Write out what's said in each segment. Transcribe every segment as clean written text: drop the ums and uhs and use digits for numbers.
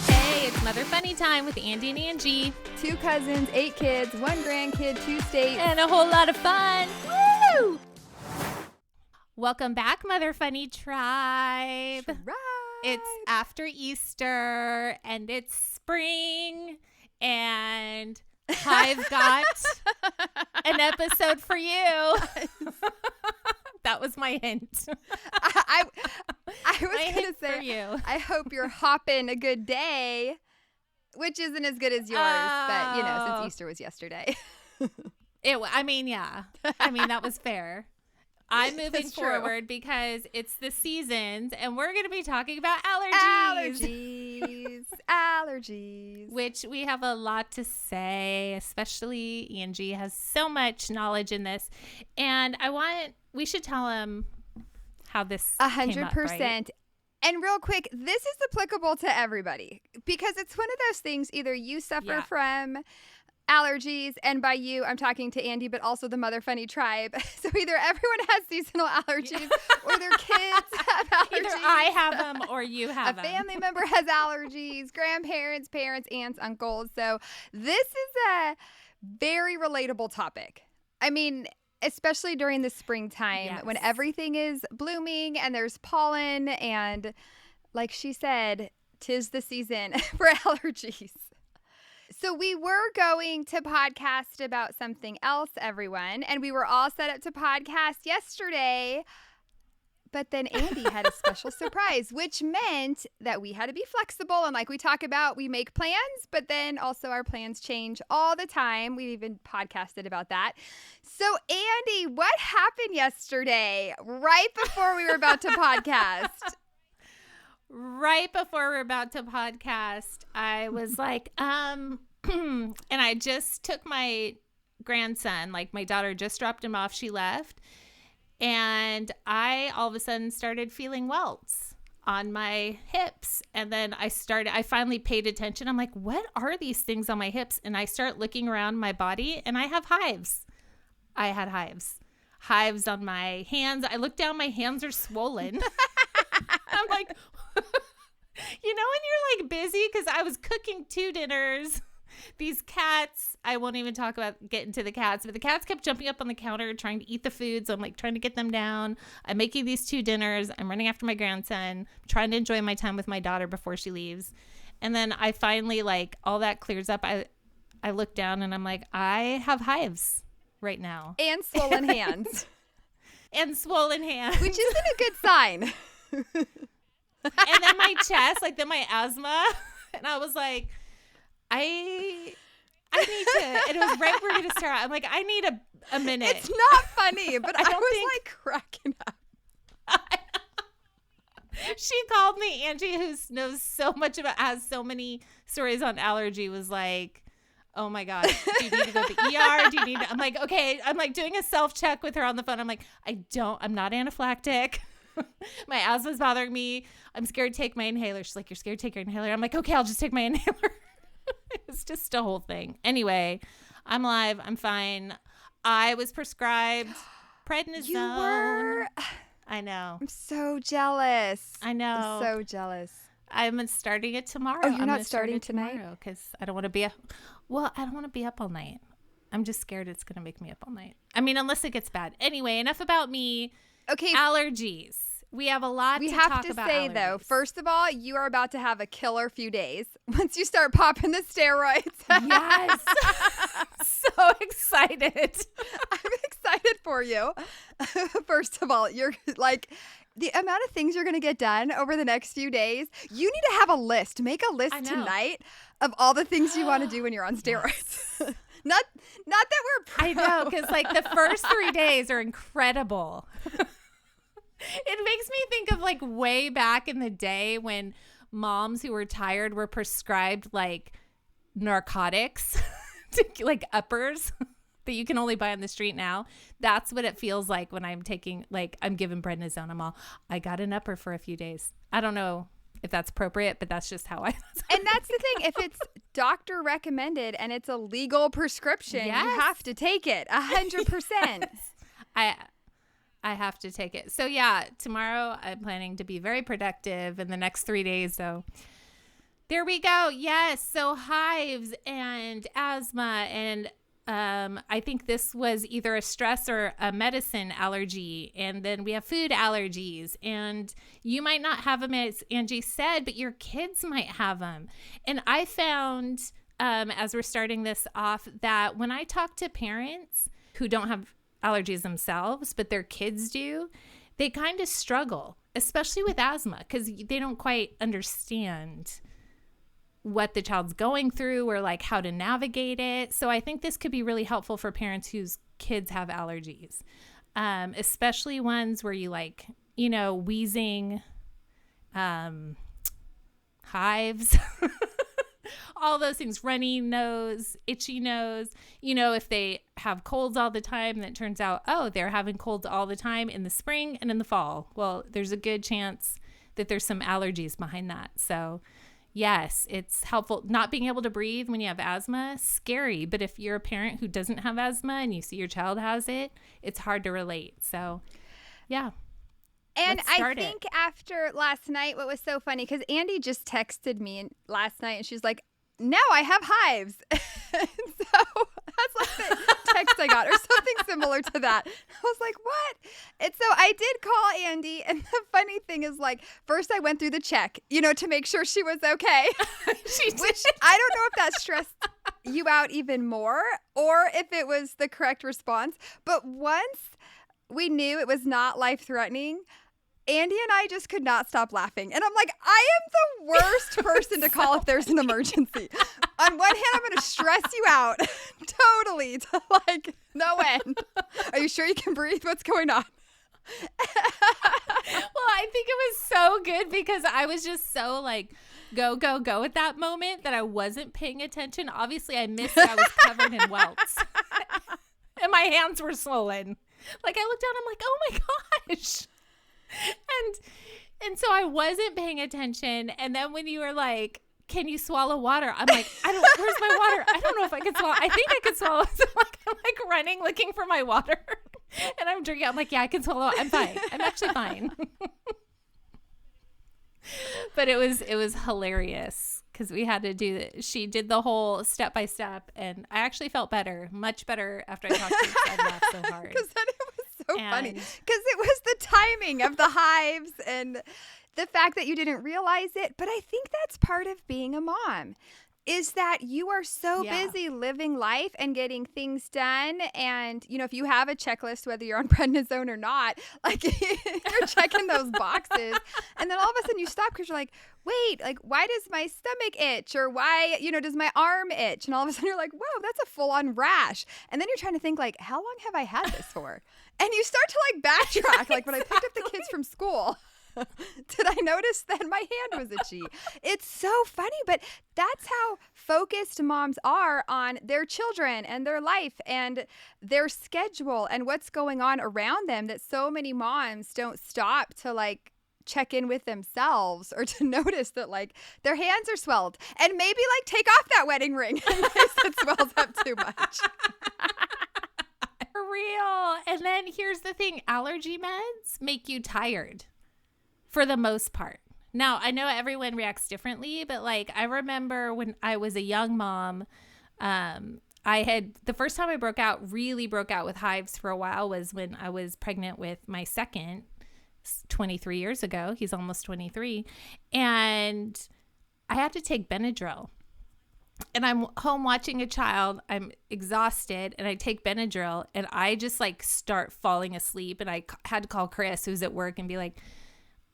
Hey, it's Mother Funny Time with Andie and Angie. 2 cousins, 8 kids, 1 grandkid, 2 states. And a whole lot of fun. Woo! Welcome back, Mother Funny Tribe. It's after Easter, and it's spring, and I've got an episode for you. That was my hint. I was going to say, for you. I hope you're hopping a good day, which isn't as good as yours, but, since Easter was yesterday. Yeah. That was fair. I'm moving forward because it's the seasons, and we're going to be talking about allergies. Allergies. Which we have a lot to say, especially Angie has so much knowledge in this. And we should tell him how this 100%. came up, right? And real quick, this is applicable to everybody because it's one of those things, either you suffer from allergies, and by you, I'm talking to Andie, but also the Mother Funny Tribe. So either everyone has seasonal allergies or their kids have allergies. Either I have them or you have them. A family member has allergies, grandparents, parents, aunts, uncles. So this is a very relatable topic. Especially during the springtime when everything is blooming and there's pollen and, like she said, 'tis the season for allergies. So we were going to podcast about something else, everyone, and we were all set up to podcast yesterday, but then Andie had a special surprise, which meant that we had to be flexible, and like we talk about, we make plans, but then also our plans change all the time. We even podcasted about that. So Andie, what happened yesterday right before we were about to podcast? Right before we were about to podcast, I was like, and I just took my grandson, like my daughter just dropped him off. She left. And I all of a sudden started feeling welts on my hips. And then I finally paid attention. I'm like, what are these things on my hips? And I start looking around my body and I have hives. I had hives on my hands. I look down, my hands are swollen. I'm like, when you're like busy, because I was cooking 2 dinners. These cats, I won't even talk about getting to the cats, but the cats kept jumping up on the counter trying to eat the food. So I'm like trying to get them down. I'm making these 2 dinners. I'm running after my grandson, trying to enjoy my time with my daughter before she leaves. And then I finally, like, all that clears up. I look down and I'm like, I have hives right now. And swollen hands. And swollen hands. Which isn't a good sign. And then my chest, like then my asthma. And I was like, I need to, and it was right where we're going to start. I'm like, I need a minute. It's not funny, but I was like cracking up. She called me, Angie, who knows so much has so many stories on allergy, was like, oh my God, do you need to go to the ER? Do you need to, I'm like, okay. I'm like doing a self-check with her on the phone. I'm like, I'm not anaphylactic. My asthma's bothering me. I'm scared to take my inhaler. She's like, you're scared to take your inhaler? I'm like, okay, I'll just take my inhaler. It's just a whole thing. Anyway, I'm alive. I'm fine. I was prescribed prednisone. You were? I know. I'm so jealous. I know. I'm so jealous. I'm starting it tomorrow. Oh, you're not starting tonight? Because I don't want to be I don't want to be up all night. I'm just scared it's going to make me up all night. Unless it gets bad. Anyway, enough about me. Okay. Allergies. We have a lot to talk about. We have to say, though, first of all, you are about to have a killer few days once you start popping the steroids. Yes. So excited. I'm excited for you. First of all, you're like, the amount of things you're going to get done over the next few days, you need to have a list. Make a list tonight of all the things you want to do when you're on steroids. Yes. Not that we're pro. I know, because like the first 3 days are incredible. It makes me think of like way back in the day when moms who were tired were prescribed like narcotics, like uppers that you can only buy on the street now. That's what it feels like when I'm taking, like, I'm given prednisone. I got an upper for a few days. I don't know if that's appropriate, but that's just how I. And that's the thing. If it's doctor recommended and it's a legal prescription, you have to take it 100%. I have to take it. So yeah, tomorrow I'm planning to be very productive in the next 3 days. So there we go. Yes. So hives and asthma and I think this was either a stress or a medicine allergy. And then we have food allergies. And you might not have them, as Angie said, but your kids might have them. And I found, as we're starting this off, that when I talk to parents who don't have allergies themselves, but their kids do, they kind of struggle, especially with asthma, because they don't quite understand what the child's going through or like how to navigate it. So I think this could be really helpful for parents whose kids have allergies, especially ones where you like, you know, wheezing, hives, all those things, runny nose, itchy nose. You know, if they have colds all the time, then it turns out, oh, they're having colds all the time in the spring and in the fall. Well, there's a good chance that there's some allergies behind that. So yes, it's helpful. Not being able to breathe when you have asthma, scary. But if you're a parent who doesn't have asthma and you see your child has it, it's hard to relate. So, yeah. And I think after last night, what was so funny, because Andie just texted me last night and she's like, now I have hives. And so that's like the text I got or something similar to that. I was like, what? And so I did call Andie. And the funny thing is, like, first I went through the check, you know, to make sure she was okay. Which I don't know if that stressed you out even more or if it was the correct response. But once we knew it was not life-threatening, Andie and I just could not stop laughing. And I'm like, I am the worst person to call if there's an emergency. On one hand, I'm going to stress you out totally to like no end. Are you sure you can breathe? What's going on? Well, I think it was so good because I was just so like, go, go, go at that moment that I wasn't paying attention. Obviously, I missed that I was covered in welts. And my hands were swollen. Like, I looked down, I'm like, oh my gosh. And so I wasn't paying attention. And then when you were like, can you swallow water? I'm like, where's my water? I don't know if I can swallow. I think I could swallow. So I'm like running, looking for my water. And I'm drinking. I'm like, yeah, I can swallow. I'm fine. I'm actually fine. But it was hilarious because we had to do it. She did the whole step by step. And I actually felt better, much better after I talked to you. I laughed so hard. Because then it was so funny because it was the timing of the hives and the fact that you didn't realize it. But I think that's part of being a mom is that you are so busy living life and getting things done. And, you know, if you have a checklist, whether you're on prednisone or not, like you're checking those boxes. And then all of a sudden you stop because you're like, wait, like, why does my stomach itch? Or why, you know, does my arm itch? And all of a sudden you're like, whoa, that's a full-on rash. And then you're trying to think, like, how long have I had this for? And you start to, like, backtrack. Like, when I picked up the kids from school, did I notice that my hand was itchy? It's so funny, but that's how focused moms are on their children and their life and their schedule and what's going on around them that so many moms don't stop to, like, check in with themselves or to notice that, like, their hands are swelled and maybe, like, take off that wedding ring in case it swells up too much. For real. And then here's the thing. Allergy meds make you tired for the most part. Now, I know everyone reacts differently, but like I remember when I was a young mom, the first time I really broke out with hives for a while was when I was pregnant with my second 23 years ago. He's almost 23. And I had to take Benadryl. And I'm home watching a child. I'm exhausted and I take Benadryl and I just like start falling asleep. And I had to call Chris, who's at work, and be like,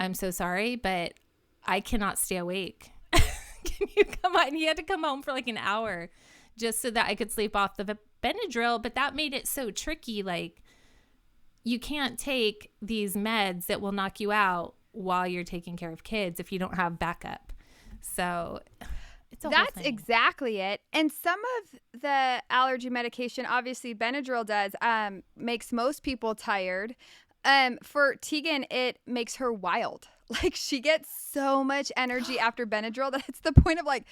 I'm so sorry, but I cannot stay awake. Can you come on? He had to come home for like an hour just so that I could sleep off the Benadryl. But that made it so tricky. Like, you can't take these meds that will knock you out while you're taking care of kids if you don't have backup. So it's a whole thing. That's exactly it. And some of the allergy medication, obviously Benadryl does, makes most people tired. For Tegan, it makes her wild. like she gets so much energy after Benadryl that it's the point of like,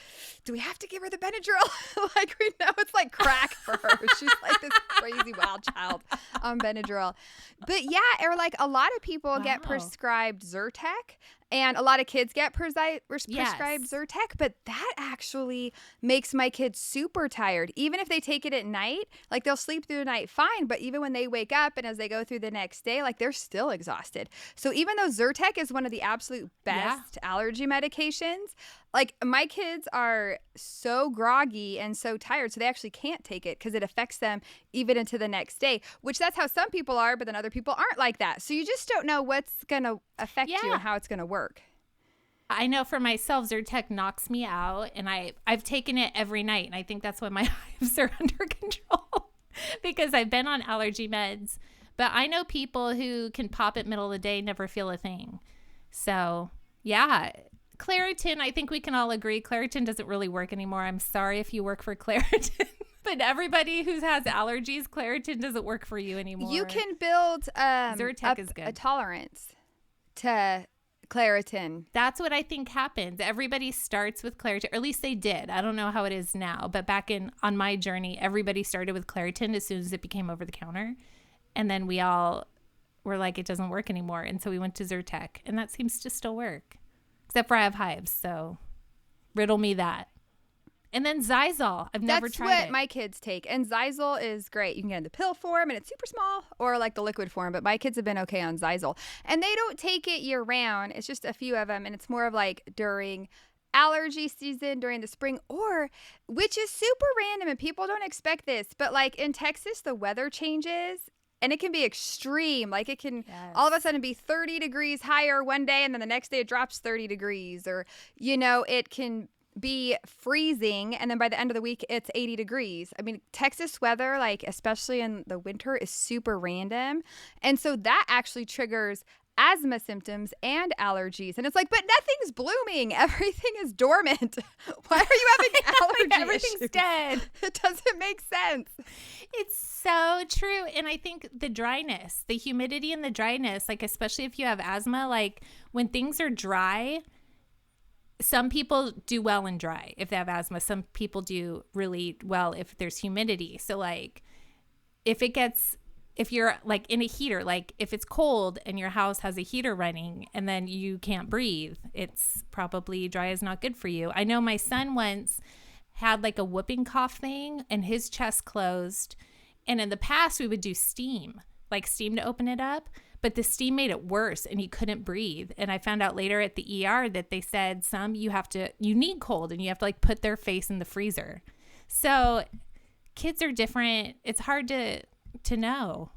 do we have to give her the Benadryl? Like we know it's like crack for her. She's like this crazy wild child on Benadryl. But yeah, or like a lot of people get prescribed Zyrtec. And a lot of kids get prescribed Zyrtec, but that actually makes my kids super tired. Even if they take it at night, like they'll sleep through the night fine, but even when they wake up and as they go through the next day, like they're still exhausted. So even though Zyrtec is one of the absolute best allergy medications, like my kids are so groggy and so tired, so they actually can't take it because it affects them even into the next day, which that's how some people are, but then other people aren't like that. So you just don't know what's going to affect you and how it's going to work. I know for myself, Zyrtec knocks me out, and I've taken it every night, and I think that's why my hives are under control because I've been on allergy meds. But I know people who can pop it middle of the day, never feel a thing. So, yeah. Claritin, I think we can all agree, Claritin doesn't really work anymore. I'm sorry if you work for Claritin, but everybody who has allergies, Claritin doesn't work for you anymore. You can build Zyrtec is good. A tolerance to Claritin. That's what I think happens. Everybody starts with Claritin, or at least they did. I don't know how it is now, but back on my journey, everybody started with Claritin as soon as it became over the counter. And then we all were like, it doesn't work anymore. And so we went to Zyrtec, and that seems to still work. Except for I have hives, so riddle me that. And then Zysol. I've never tried it. That's what my kids take. And Zysol is great. You can get in the pill form, and it's super small, or like the liquid form. But my kids have been okay on Zysol. And they don't take it year round. It's just a few of them, and it's more of like during allergy season, during the spring, or which is super random, and people don't expect this. But like in Texas, the weather changes. And it can be extreme. Like it can all of a sudden be 30 degrees higher one day and then the next day it drops 30 degrees. Or, it can be freezing and then by the end of the week it's 80 degrees. I mean, Texas weather, like especially in the winter, is super random. And so that actually triggers asthma symptoms and allergies. And it's like, but nothing's blooming. Everything is dormant. Why are you having allergy Everything's issues? dead. It doesn't make sense. It's so true. And I think the dryness, the humidity and the dryness, like especially if you have asthma, like when things are dry, some people do well in dry if they have asthma. Some people do really well if there's humidity. So like if you're like in a heater, like if it's cold and your house has a heater running and then you can't breathe, it's probably dry is not good for you. I know my son once had like a whooping cough thing and his chest closed. And in the past we would do steam to open it up, but the steam made it worse and he couldn't breathe. And I found out later at the ER that they said you need cold and you have to like put their face in the freezer. So kids are different. It's hard to know.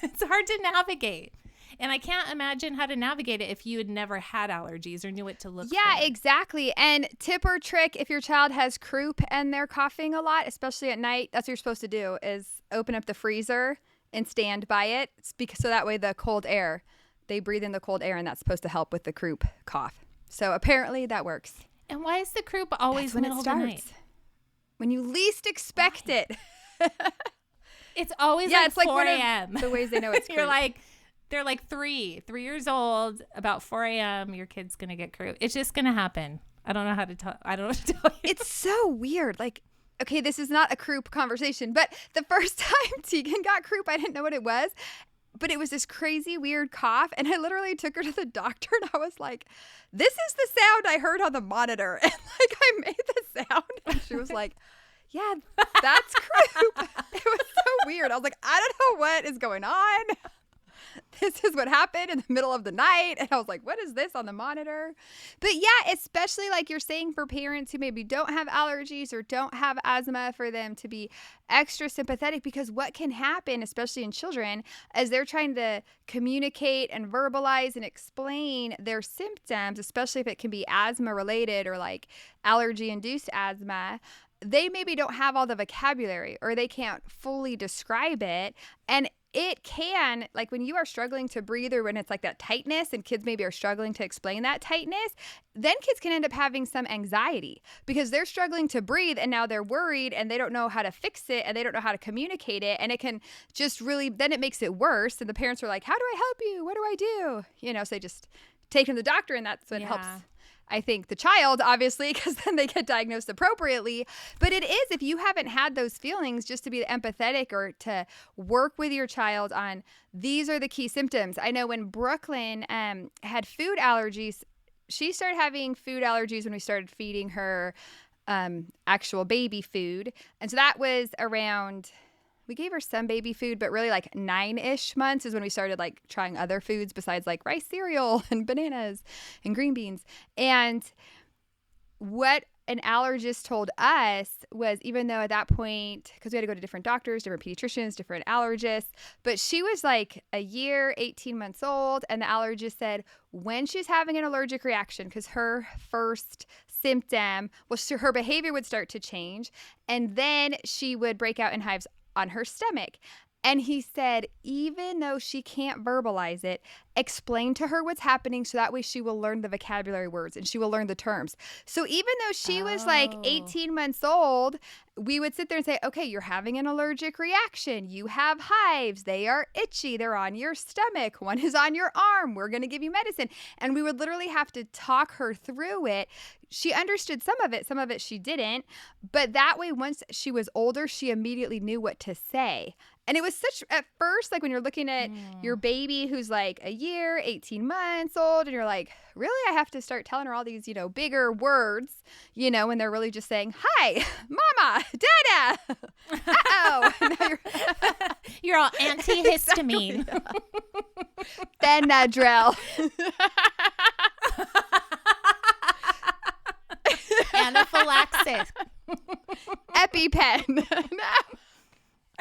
It's hard to navigate. And I can't imagine how to navigate it if you had never had allergies or knew what to look for. Yeah, exactly. And tip or trick, if your child has croup and they're coughing a lot, especially at night, that's what you're supposed to do is open up the freezer and stand by it. So that way the cold air, they breathe in the cold air and that's supposed to help with the croup cough. So apparently that works. And why is the croup always when middle it of the starts? night? When you least expect it. It's always it's like 4 a.m. The ways they know it's croup. They're like 3 years old, about 4 a.m. Your kid's going to get croup. It's just going to happen. I don't know what to tell you. It's so weird. Like, okay, this is not a croup conversation, but the first time Tegan got croup, I didn't know what it was, but it was this crazy weird cough. And I literally took her to the doctor and I was like, this is the sound I heard on the monitor. And like, I made the sound and she was like, yeah, that's croup. It was so weird. I was like, I don't know what is going on. This is what happened in the middle of the night. And I was like, what is this on the monitor? But yeah, especially like you're saying for parents who maybe don't have allergies or don't have asthma, for them to be extra sympathetic, because what can happen, especially in children, as they're trying to communicate and verbalize and explain their symptoms, especially if it can be asthma related or like allergy induced asthma, they maybe don't have all the vocabulary or they can't fully describe it. And it can, like when you are struggling to breathe or when it's like that tightness and kids maybe are struggling to explain that tightness, then kids can end up having some anxiety because they're struggling to breathe and now they're worried and they don't know how to fix it and they don't know how to communicate it. And it can just really, then it makes it worse. And the parents are like, how do I help you? What do I do? So they just take them to the doctor, and that's what helps, I think, the child, obviously, because then they get diagnosed appropriately. But it is, if you haven't had those feelings, just to be empathetic or to work with your child on these are the key symptoms. I know when Brooklyn had food allergies, she started having food allergies when we started feeding her actual baby food. And so that was around, we gave her some baby food, but really like 9-ish months is when we started like trying other foods besides like rice cereal and bananas and green beans. And what an allergist told us was, even though at that point, because we had to go to different doctors, different pediatricians, different allergists, but she was like a year, 18 months old. And the allergist said when she's having an allergic reaction, because her first symptom was her behavior would start to change. And then she would break out in hives on her stomach. And he said, even though she can't verbalize it, explain to her what's happening so that way she will learn the vocabulary words and she will learn the terms. So even though she was like 18 months old, we would sit there and say, okay, you're having an allergic reaction. You have hives. They are itchy. They're on your stomach. One is on your arm. We're going to give you medicine. And we would literally have to talk her through it. She understood some of it she didn't. But that way, once she was older, she immediately knew what to say. And it was such, at first, like when you're looking at your baby who's like a year, 18 months old, and you're like, really, I have to start telling her all these, bigger words, when they're really just saying, hi, mama, dada, uh-oh. You're all antihistamine. Exactly. Benadryl. Anaphylaxis. EpiPen. No.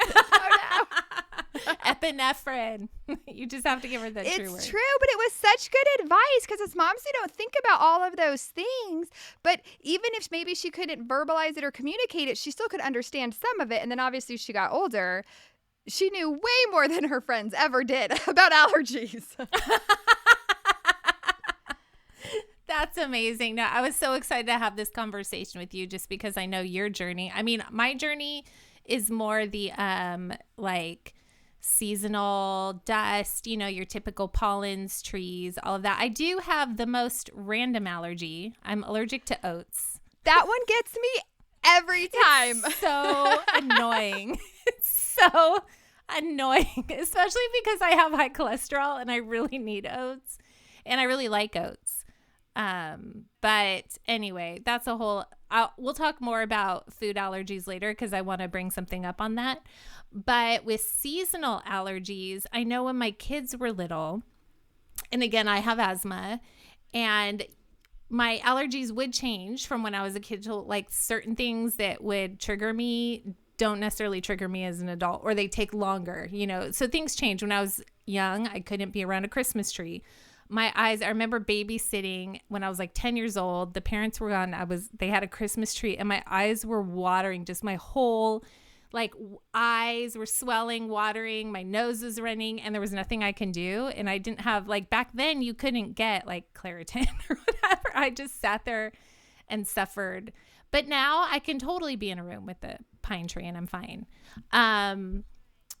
Oh, no. Epinephrine. You just have to give her the true word. It's true, but it was such good advice because as moms, we don't think about all of those things. But even if maybe she couldn't verbalize it or communicate it, she still could understand some of it. And then obviously she got older. She knew way more than her friends ever did about allergies. That's amazing. No, I was so excited to have this conversation with you just because I know your journey. I mean, my journey is more the like seasonal dust, your typical pollens, trees, all of that. I do have the most random allergy. I'm allergic to oats. That one gets me every time. It's so annoying. It's so annoying, especially because I have high cholesterol and I really need oats and I really like oats. But anyway, that's a whole, we'll talk more about food allergies later because I want to bring something up on that. But with seasonal allergies, I know when my kids were little, and again, I have asthma, and my allergies would change from when I was a kid to like certain things that would trigger me don't necessarily trigger me as an adult, or they take longer, so things change. When I was young, I couldn't be around a Christmas tree. My eyes, I remember babysitting when I was like 10 years old. The parents were gone. They had a Christmas tree and my eyes were watering. Just my whole eyes were swelling, watering. My nose was running and there was nothing I can do. And I didn't have back then you couldn't get Claritin or whatever. I just sat there and suffered. But now I can totally be in a room with the pine tree and I'm fine.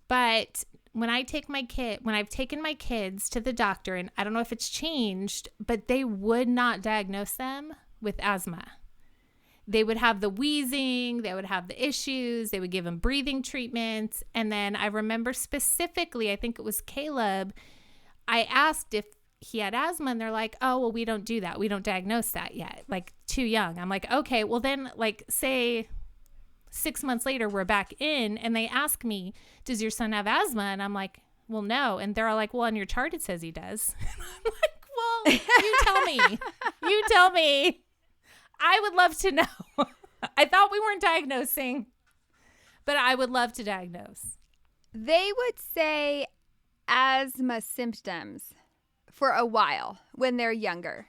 But when I've taken my kids to the doctor, and I don't know if it's changed, but they would not diagnose them with asthma. They would have the wheezing, they would have the issues, they would give them breathing treatments. And then I remember specifically, I think it was Caleb, I asked if he had asthma and they're like, oh, well, we don't do that. We don't diagnose that yet. Too young. I'm like, okay, well then say 6 months later, we're back in and they ask me, does your son have asthma? And I'm like, well, no. And they're all like, well, on your chart, it says he does. I'm like, well, you tell me. You tell me. I would love to know. I thought we weren't diagnosing, but I would love to diagnose. They would say asthma symptoms for a while when they're younger.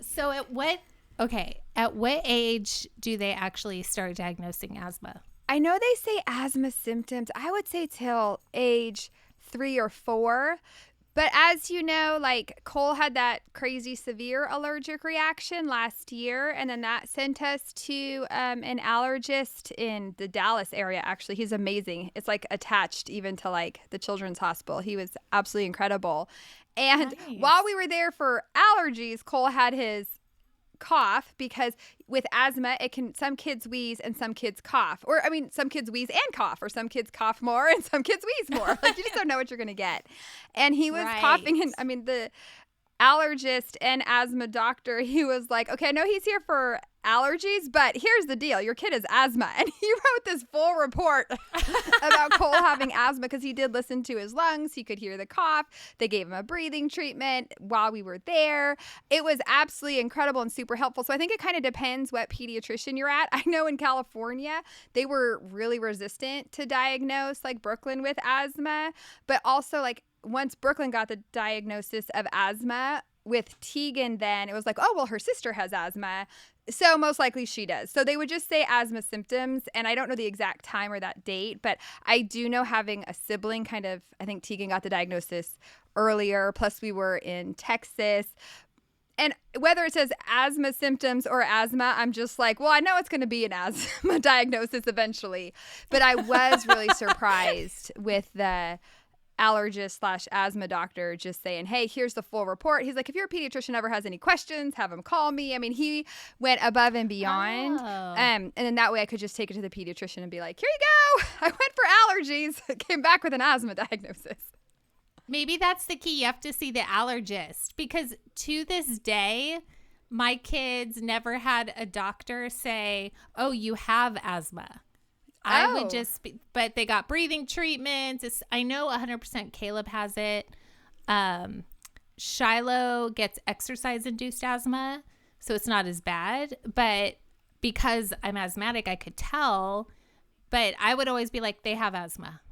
So at what age do they actually start diagnosing asthma? I know they say asthma symptoms. I would say till age 3 or 4. But as you know, Cole had that crazy severe allergic reaction last year. And then that sent us to an allergist in the Dallas area. Actually, he's amazing. It's attached even to the children's hospital. He was absolutely incredible. And while we were there for allergies, Cole had his cough, because with asthma, some kids wheeze and some kids cough. Or, I mean, some kids wheeze and cough, or some kids cough more and some kids wheeze more. Like, you just don't know what you're going to get. And he was coughing, and I mean, the allergist and asthma doctor, he was like, okay, I know he's here for allergies, but here's the deal. Your kid has asthma. And he wrote this full report about Cole having asthma, because he did listen to his lungs. He could hear the cough. They gave him a breathing treatment while we were there. It was absolutely incredible and super helpful. So I think it kind of depends what pediatrician you're at. I know in California, they were really resistant to diagnose like Brooklyn with asthma, but also like once Brooklyn got the diagnosis of asthma with Tegan, then it was like, oh, well, her sister has asthma, so most likely she does. So they would just say asthma symptoms, and I don't know the exact time or that date, but I do know having a sibling kind of, I think Tegan got the diagnosis earlier, plus we were in Texas. And whether it says asthma symptoms or asthma, I'm just like, well, I know it's going to be an asthma diagnosis eventually. But I was really surprised with the allergist/asthma doctor just saying, hey, here's the full report. He's like, if your pediatrician ever has any questions, have him call me. I mean, he went above and beyond. And then that way I could just take it to the pediatrician and be like, here you go. I went for allergies, came back with an asthma diagnosis. Maybe that's the key. You have to see the allergist, because to this day, my kids never had a doctor say, oh, you have asthma. I would just be, but they got breathing treatments. I know 100% Caleb has it. Shiloh gets exercise-induced asthma, so it's not as bad. But because I'm asthmatic, I could tell. But I would always be like, they have asthma,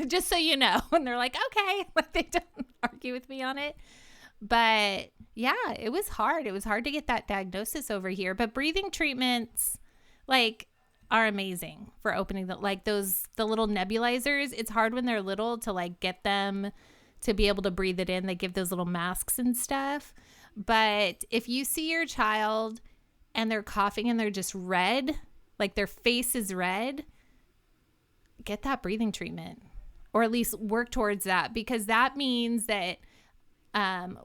just so you know. And they're like, okay. Like, they don't argue with me on it. But yeah, it was hard. It was hard to get that diagnosis over here. But breathing treatments, like, are amazing for opening the little nebulizers. It's hard when they're little to like get them to be able to breathe it in. They give those little masks and stuff. But if you see your child and they're coughing and they're just red, like their face is red, get that breathing treatment, or at least work towards that, because that means that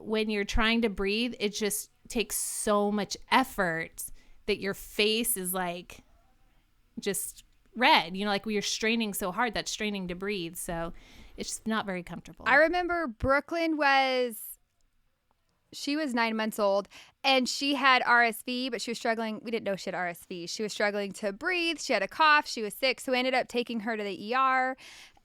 when you're trying to breathe, it just takes so much effort that your face is like just red, like we are straining so hard, that's straining to breathe. So it's just not very comfortable. I remember Brooklyn she was 9 months old and she had RSV, but she was struggling. We didn't know she had RSV. She was struggling to breathe. She had a cough. She was sick. So we ended up taking her to the ER.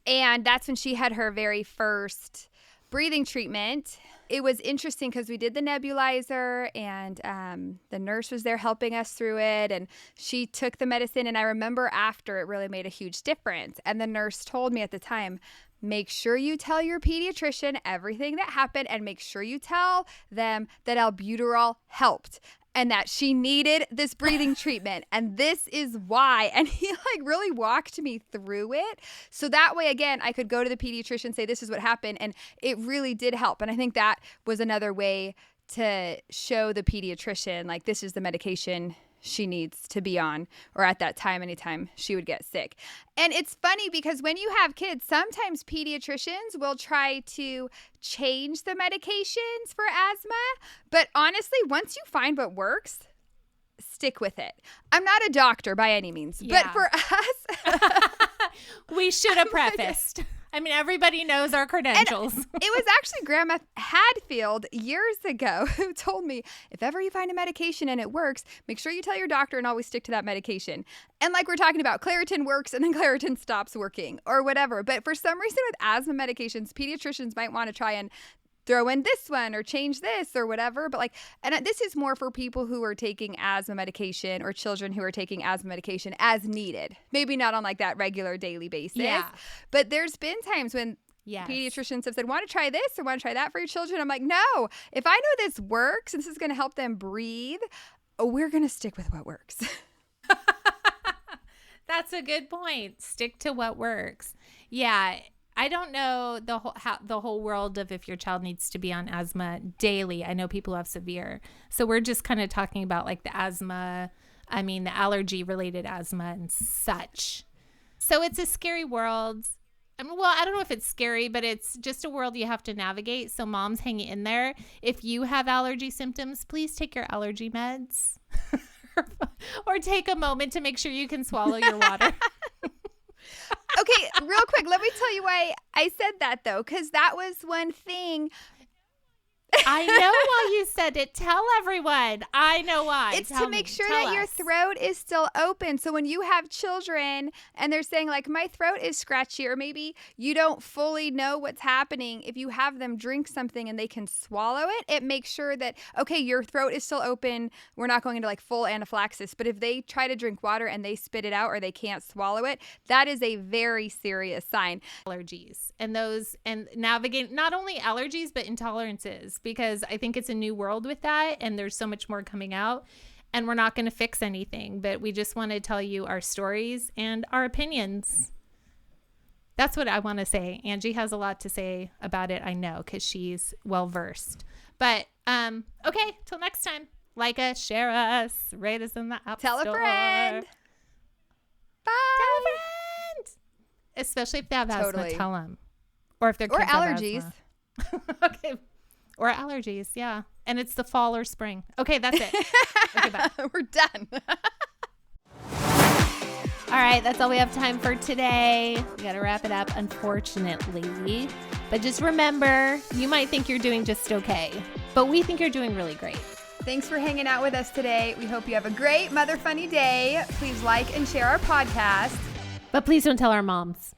And that's when she had her very first breathing treatment. It was interesting because we did the nebulizer, and the nurse was there helping us through it, and she took the medicine. And I remember after, it really made a huge difference. And the nurse told me at the time, make sure you tell your pediatrician everything that happened, and make sure you tell them that albuterol helped and that she needed this breathing treatment. And this is why. And he really walked me through it. So that way, again, I could go to the pediatrician, say, this is what happened. And it really did help. And I think that was another way to show the pediatrician, this is the medication she needs to be on, or at that time, anytime she would get sick. And it's funny because when you have kids, sometimes pediatricians will try to change the medications for asthma. But honestly, once you find what works, stick with it. I'm not a doctor by any means, but for us, we should have prefaced. I mean, everybody knows our credentials. And it was actually Grandma Hadfield years ago who told me, if ever you find a medication and it works, make sure you tell your doctor and always stick to that medication. And we're talking about, Claritin works and then Claritin stops working or whatever. But for some reason with asthma medications, pediatricians might want to try and throw in this one or change this or whatever. But and this is more for people who are taking asthma medication or children who are taking asthma medication as needed. Maybe not on that regular daily basis. Yeah. But there's been times when pediatricians have said, want to try this or want to try that for your children? I'm like, no, if I know this works and this is going to help them breathe, we're going to stick with what works. That's a good point. Stick to what works. Yeah. I don't know the whole world of if your child needs to be on asthma daily. I know people who have severe. So we're just kind of talking about the asthma, the allergy related asthma and such. So it's a scary world. well, I don't know if it's scary, but it's just a world you have to navigate. So moms, hang in there. If you have allergy symptoms, please take your allergy meds or take a moment to make sure you can swallow your water. Okay, real quick, let me tell you why I said that, though, because that was one thing. I know why you said it. Tell everyone. I know why. It's to make sure that your throat is still open. So when you have children and they're saying like, my throat is scratchy, or maybe you don't fully know what's happening, if you have them drink something and they can swallow it, it makes sure that, okay, your throat is still open. We're not going into like full anaphylaxis. But if they try to drink water and they spit it out or they can't swallow it, that is a very serious sign. Allergies and navigate not only allergies, but intolerances. Because I think it's a new world with that, and there's so much more coming out, and we're not going to fix anything, but we just want to tell you our stories and our opinions. That's what I want to say. Angie has a lot to say about it, I know, because she's well versed. But okay, till next time, like us, share us, rate us in the app store. Tell a friend. Bye. Tell a friend. Especially if they have asthma, tell them. Or if they're kids allergies. Okay. Or allergies, yeah. And it's the fall or spring. Okay, that's it. Okay, bye. We're done. All right, that's all we have time for today. We got to wrap it up, unfortunately. But just remember, you might think you're doing just okay, but we think you're doing really great. Thanks for hanging out with us today. We hope you have a great Mother Funny day. Please like and share our podcast. But please don't tell our moms.